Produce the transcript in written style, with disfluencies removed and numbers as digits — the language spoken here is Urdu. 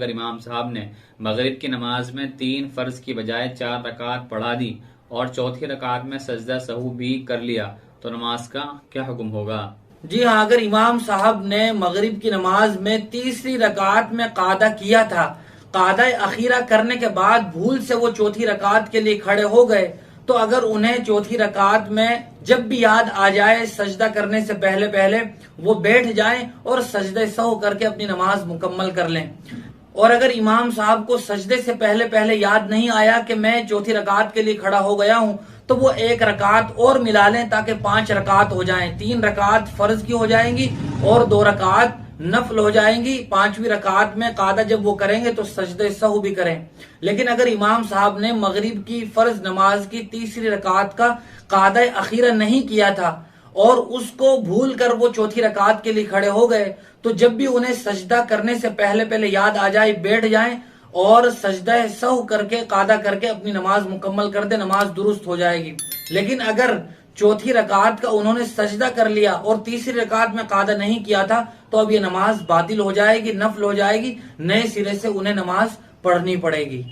اگر امام صاحب نے مغرب کی نماز میں 3 فرض کی بجائے 4 رکعت پڑھا دی اور چوتھی رکعت میں سجدہ سہو بھی کر لیا تو نماز کا کیا حکم ہوگا؟ جی ہاں، اگر امام صاحب نے مغرب کی نماز میں تیسری رکعت میں قعدہ کیا تھا، قعدہ اخیرہ کرنے کے بعد بھول سے وہ چوتھی رکعت کے لیے کھڑے ہو گئے، تو اگر انہیں چوتھی رکعت میں جب بھی یاد آ جائے سجدہ کرنے سے پہلے وہ بیٹھ جائیں اور سجدہ سہو کر کے اپنی نماز مکمل کر لیں۔ اور اگر امام صاحب کو سجدے سے پہلے یاد نہیں آیا کہ میں چوتھی رکعت کے لیے کھڑا ہو گیا ہوں، تو وہ 1 رکعت اور ملا لیں تاکہ 5 رکعت ہو جائیں۔ 3 رکعت فرض کی ہو جائیں گی اور 2 رکعت نفل ہو جائیں گی۔ 5ویں رکعت میں قعدہ جب وہ کریں گے تو سجدہ سہو بھی کریں۔ لیکن اگر امام صاحب نے مغرب کی فرض نماز کی تیسری رکعت کا قعدہ اخیرہ نہیں کیا تھا اور اس کو بھول کر وہ چوتھی رکعت کے لیے کھڑے ہو گئے، تو جب بھی انہیں سجدہ کرنے سے پہلے یاد آ جائے بیٹھ جائیں اور سجدہ سہو کر کے قعدہ کر کے اپنی نماز مکمل کر دیں، نماز درست ہو جائے گی۔ لیکن اگر چوتھی رکعت کا انہوں نے سجدہ کر لیا اور تیسری رکعت میں قعدہ نہیں کیا تھا تو اب یہ نماز باطل ہو جائے گی، نفل ہو جائے گی، نئے سرے سے انہیں نماز پڑھنی پڑے گی۔